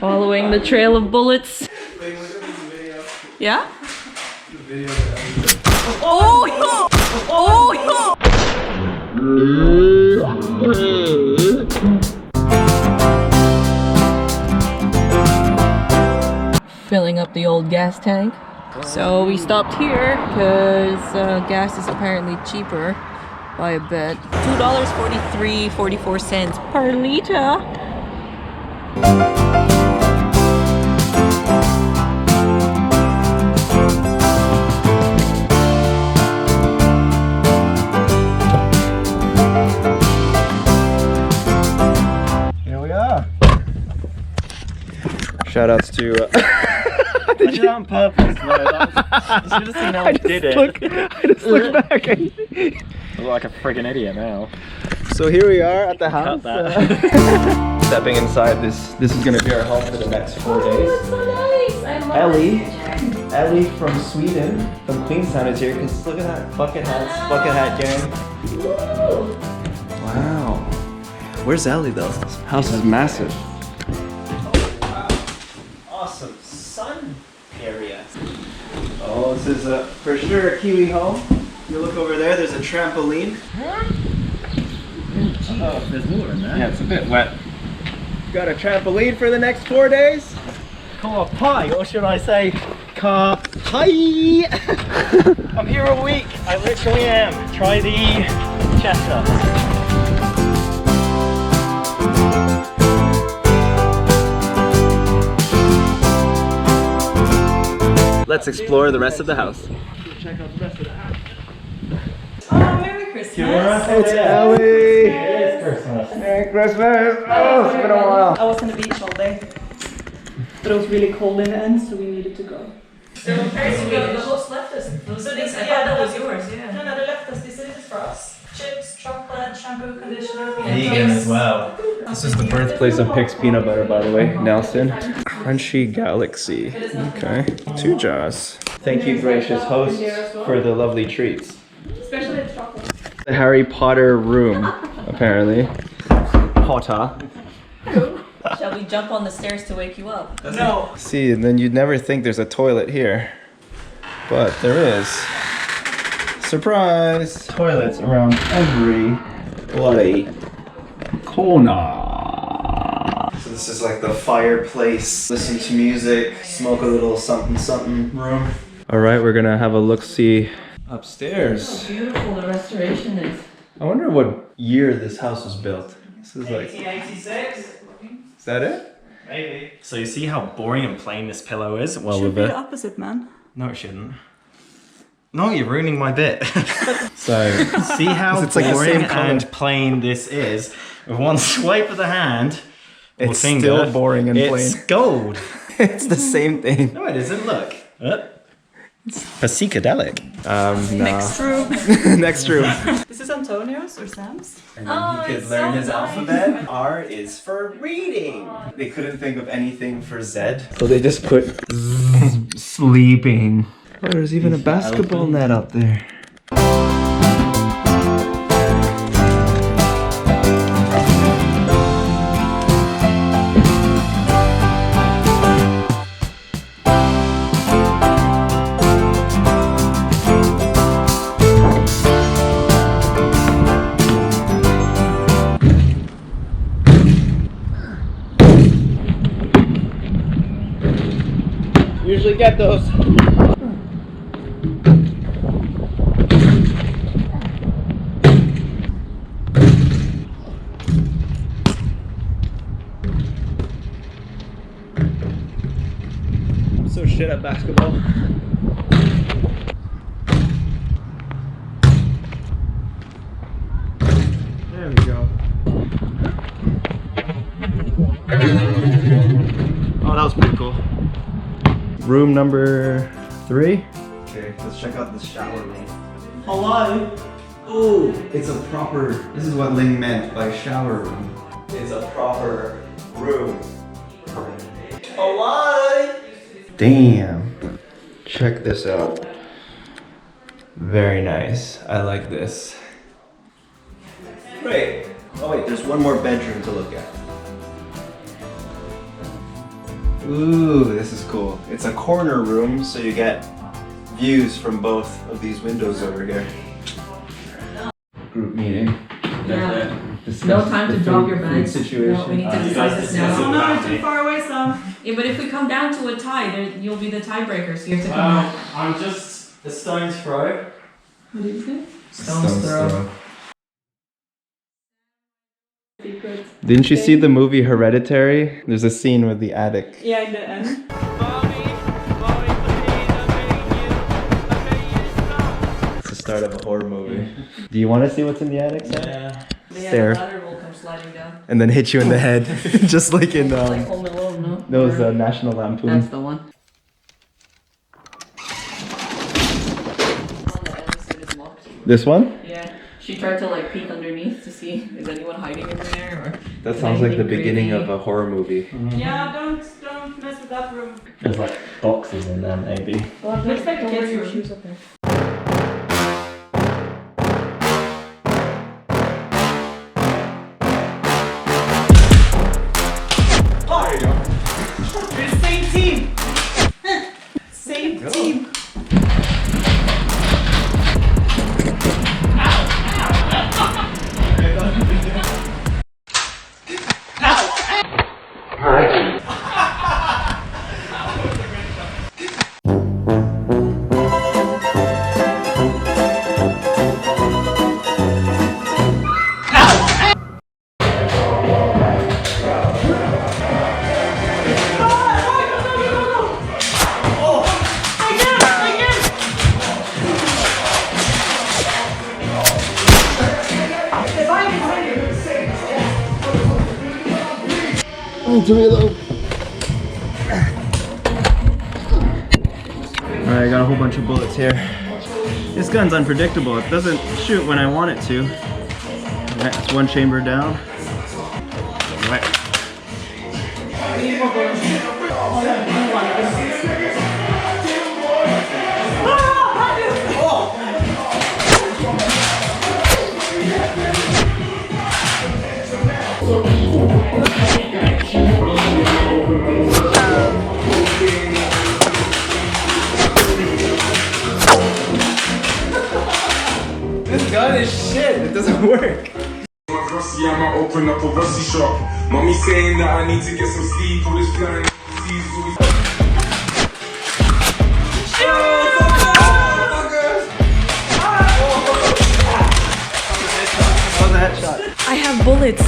Following the trail of bullets. Wait, look at this video. Yeah? The video that Oh! Oh! Filling up the old gas tank. So we stopped here because gas is apparently cheaper by a bit. $2.44 per liter. Shoutouts to. I did it on purpose. No, you should have seen how I did it. I just looked back. I look like a friggin' idiot now. So here we are at the house. Cut that. Stepping inside this. This is gonna be our home for the next 4 days. Oh, so nice. I love Ellie from Sweden, from Queenstown is here. Cause look at that bucket hat gang. Woo. Wow. Where's Ellie though? This house is massive. Awesome sun area. Oh, this is for sure a Kiwi home. You look over there, there's a trampoline. Oh, there's water in there. Yeah, it's a bit wet. Got a trampoline for the next 4 days. Car pie, or should I say car pie? I'm here a week. I literally am. Try the chestnuts. Let's explore the rest of the house. Check out the rest of the house. Oh, Merry Christmas. It's Ellie! It is Christmas. Merry Christmas! Oh, it's been a while. I was on the beach all day, but it was really cold in the end, so we needed to go. So the host left us. So this, I thought that was yours, No, yeah. no, they left us. This is for us. Chips, chocolate, shampoo, conditioner. Vegan as well. This is the birthplace of Pix peanut butter, by the way, Nelson. Crunchy Galaxy. Okay. 2 jars. Thank you, gracious host, for the lovely treats. Especially the chocolate. The Harry Potter room, apparently. Potter. Shall we jump on the stairs to wake you up? No. See, and then you'd never think there's a toilet here. But there is. Surprise! Toilets around every bloody corner. So this is like the fireplace, listen to music, smoke a little something something room. Alright, we're gonna have a look-see upstairs. Beautiful the restoration is. I wonder what year this house was built. This is like, 1886? is that it? Maybe. So you see how boring and plain this pillow is? Well, Should with be it. the opposite, man. No, it shouldn't. No, you're ruining my bit. So, See how It's like the boring same colour. and plain this is? With one swipe of the hand, or it's finger, still boring and it's plain. gold. It's the same thing. No, it isn't. Look. A psychedelic. Next room. Next room. This is Antonio's or Sam's. And Oh, he could it's learn so his nice. alphabet. R is for reading. They couldn't think of anything for Z, so they just put sleeping. Oh, there's even a basketball net up there. Usually get those. I'm so shit at basketball. There we go. Oh, that was pretty cool. Room number 3. Okay, let's check out the shower room. Hello. Oh, it's a proper. This is what Ling meant by shower room. It's a proper room. Hello. Damn. Check this out. Very nice. I like this. Great. Oh wait, there's one more bedroom to look at. Ooh, this is cool. It's a corner room, so you get views from both of these windows over here. Group meeting. Yeah. Discuss No time to the drop food- your food bags. situation. No, we need to decide this now. Oh no, too far away, Sam. Yeah, but if we come down to a tie, then you'll be the tiebreaker, so you have to come back. I'm just a stone's throw. What did you say? Stone's throw. Secret. Didn't you see the movie Hereditary? There's a scene with the attic. Yeah, in the end. It's the start of a horror movie. Do you want to see what's in the attic, Sam? Yeah. Yeah, Stare. the ladder will come sliding down. And then hit you in the head, just like in Like Home Alone, no? those Or- National Lampoon. That's the one. The episode is locked. This one? Yeah. She tried to like peek underneath to see is anyone hiding in there or. That is sounds like the anything beginning creepy. of a horror movie. Yeah, don't mess with that room. There's like boxes in there maybe. Well, Looks like don't kids' wear your room. shoes up there. We're the same team. Same team. Alright, I got a whole bunch of bullets here. This gun's unpredictable. It doesn't shoot when I want it to. Alright, that's one chamber down. Right. This gun is shit. It doesn't work. I'ma open up a rusty shop. Mommy saying that I need to get some sleep. All this flying That was a headshot. I have bullets.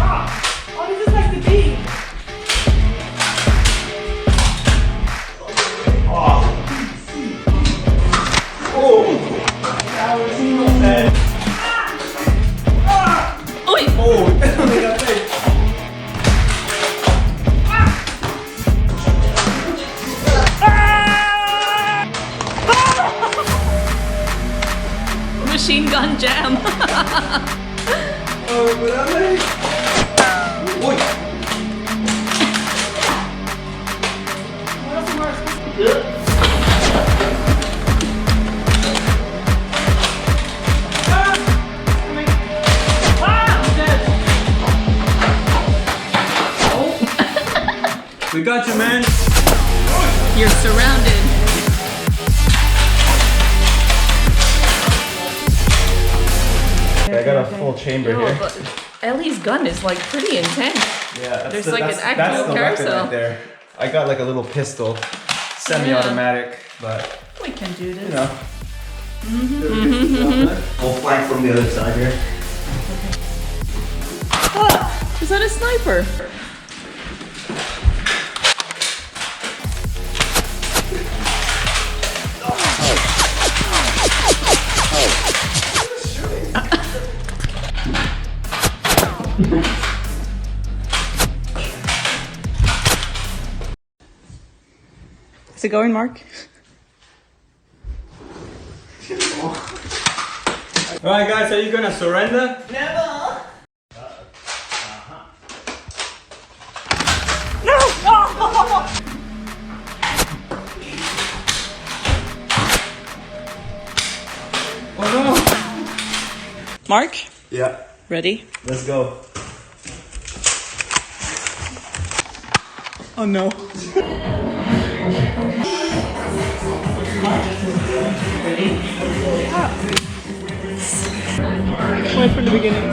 Oh, this is like the bee. Oi! Machine gun jam. We got you, man. You're surrounded. I got a full chamber No, here. but Ellie's gun is like pretty intense. Yeah, There's like an that's actual the weapon carousel. right there. I got like a little pistol, semi-automatic, but We can do this. you know. We'll flank from the other side here. Is that a sniper? Is it going, Mark? Alright guys, are you gonna surrender? Never. Oh Mark, Yeah, ready? let's go. Oh no. Right from the beginning.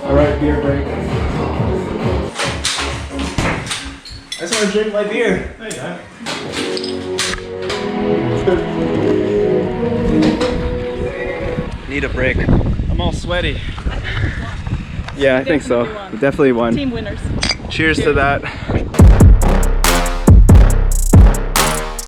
Alright, beer break. I just want to drink my beer. There you go. Need a break. I'm all sweaty. Yeah, I think so. Definitely won. Definitely won. Team winners. Cheers to that.